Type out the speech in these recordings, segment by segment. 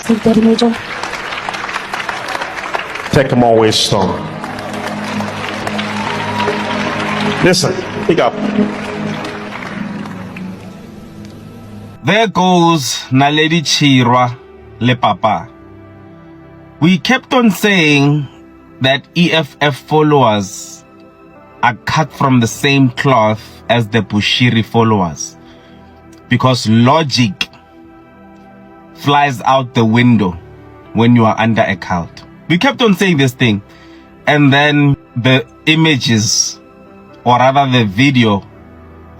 Big Daddy Major. Take them always strong. Listen, pick up. There goes Naledi Chirwa le Papa. We kept on saying that EFF followers are cut from the same cloth as the Bushiri followers, because logic flies out the window when you are under a cult. We kept on saying this thing, and then the images, or rather the video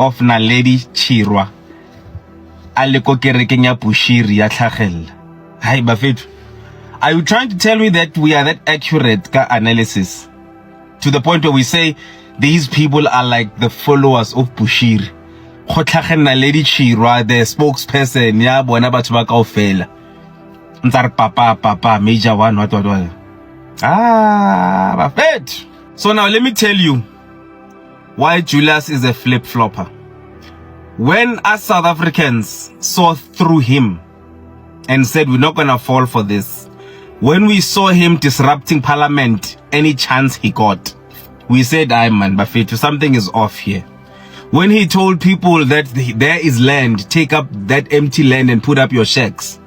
of Naledi Chirwa aleko kerekeng ya Bushiri ya tlhagella. Hi bafethu, are you trying to tell me that we are that accurate ka analysis to the point where we say these people are like the followers of Bushiri? Go tlhagella Naledi Chirwa, the spokesperson ya bona batho ba kaofela, ntsare papa major one what bafethu. So now let me tell you why Julius is a flip-flopper. When us South Africans saw through him and said we're not gonna fall for this, when we saw him disrupting parliament any chance he got, we said, "Aye man, bafethu, something is off here." When he told people that there is land, take up that empty land and put up your shacks,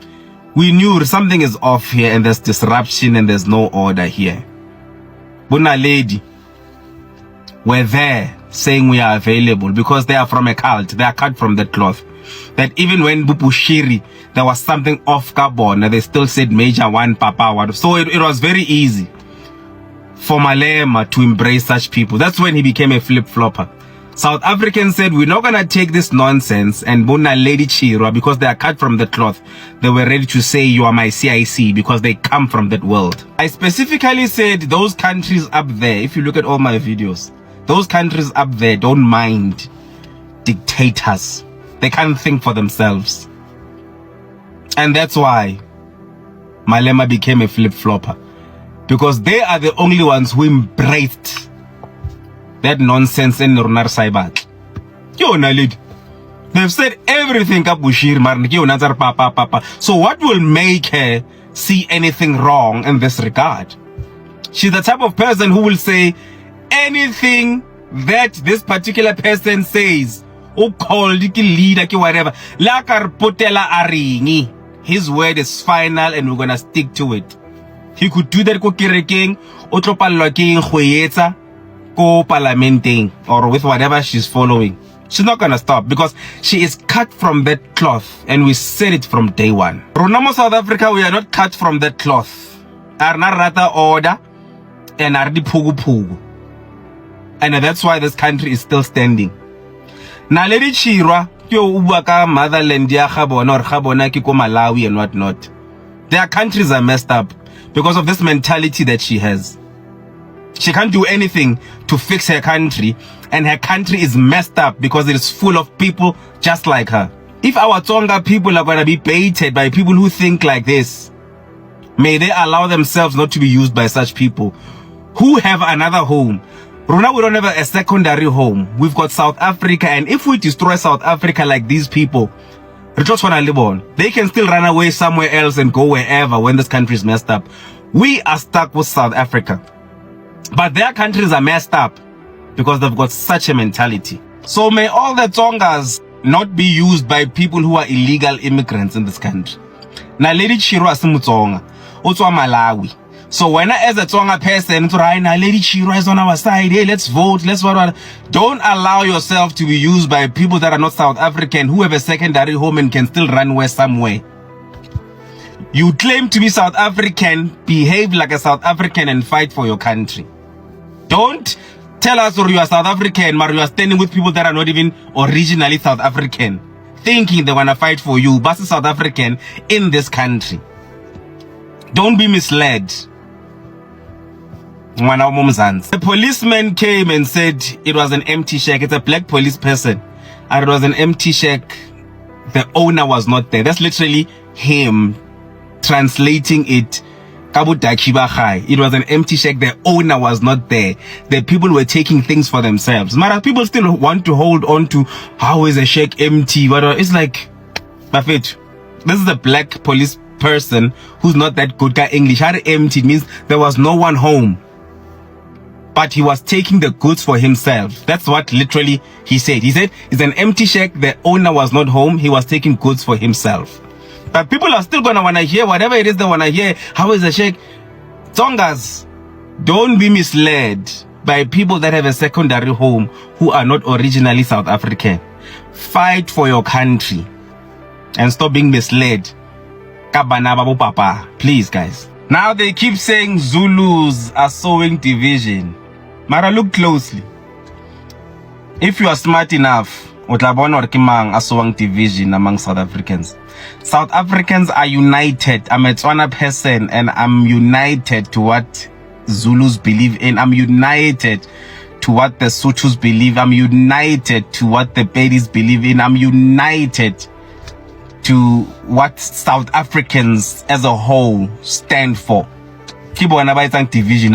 we knew something is off here and there's disruption and there's no order here. Naledi were there saying we are available because they are from a cult. They are cut from that cloth. That even when Bushiri, there was something off Gabon, they still said Major One, Papa One. So it was very easy for Malema to embrace such people. That's when he became a flip-flopper. South Africans said, we're not going to take this nonsense, and Naledi Chirwa, because they are cut from the cloth, they were ready to say, you are my CIC, because they come from that world. I specifically said those countries up there, if you look at all my videos, those countries up there don't mind dictators. They can't think for themselves. And that's why Malema became a flip-flopper, because they are the only ones who embraced that nonsense in Runar Saibat. They've said everything Bushiri, papa. So what will make her see anything wrong in this regard? She's the type of person who will say anything that this particular person says, or called leader, whatever. His word is final and we're gonna stick to it. He could do that ko kerekeng, o tlo pallwa ke eng go etsa ko parlamenteng, or with whatever she's following. She's not gonna stop because she is cut from that cloth, and we said it from day one. Ronamo South Africa, we are not cut from that cloth. Arna rata order and ardi pugu pugu. And that's why this country is still standing. Naledi Chirwa, yo ubaka motherland ya Gabon or Gabona ke ko Malawi and whatnot. Their countries are messed up because of this mentality that she has. She can't do anything to fix her country, and her country is messed up because it is full of people just like her. If our Tsonga people are going to be baited by people who think like this, may they allow themselves not to be used by such people who have another home. Rona, we don't have a secondary home. We've got South Africa, and if we destroy South Africa like these people, they can still run away somewhere else and go wherever when this country is messed up. We are stuck with South Africa. But their countries are messed up because they've got such a mentality. So may all the Tsongas not be used by people who are illegal immigrants in this country. Naledi Chirwa is Mutsonga, also Malawi. So when as a Tsonga person, Naledi Chirwa is on our side, hey, let's vote, let's vote. Don't allow yourself to be used by people that are not South African, who have a secondary home and can still run west somewhere. You claim to be South African, behave like a South African and fight for your country. Don't tell us you are South African, but you are standing with people that are not even originally South African, thinking they want to fight for you, but South African in this country. Don't be misled. The policeman came and said it was an empty shack. It's a black police person. And it was an empty shack. The owner was not there. That's literally him translating it. It was an empty shack. The owner was not there. The people were taking things for themselves. Mara, people still want to hold on to how is a shack empty. But it's like, Buffett, this is a black police person who's not that good at English. Had empty, it means there was no one home. But he was taking the goods for himself. That's what literally he said. He said it's an empty shack. The owner was not home. He was taking goods for himself. But people are still gonna wanna hear whatever it is they wanna hear. How is the shack? Tongas, don't be misled by people that have a secondary home who are not originally South African. Fight for your country and stop being misled. Kabana babu papa, please guys. Now they keep saying Zulus are sowing division. Mara, look closely. If you are smart enough, utlabona hore ke mang a sowang division among South Africans. South Africans are united. I'm a Tswana person and I'm united to what Zulus believe in. I'm united to what the Sothos believe. I'm united to what the Pedis believe in. I'm united to what South Africans as a whole stand for. Division,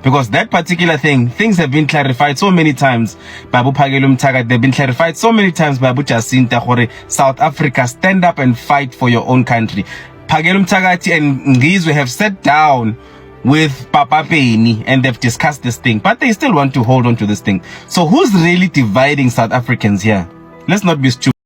because that particular things have been clarified so many times by Abu Phakelo Mtshaka. They've been clarified so many times by Abu Jacinta Gore. South Africa, stand up and fight for your own country. Phakelo Mtshaka and Ngizwe have sat down with Papa Penny and they've discussed this thing, but they still want to hold on to this thing. So who's really dividing South Africans here? Let's not be stupid.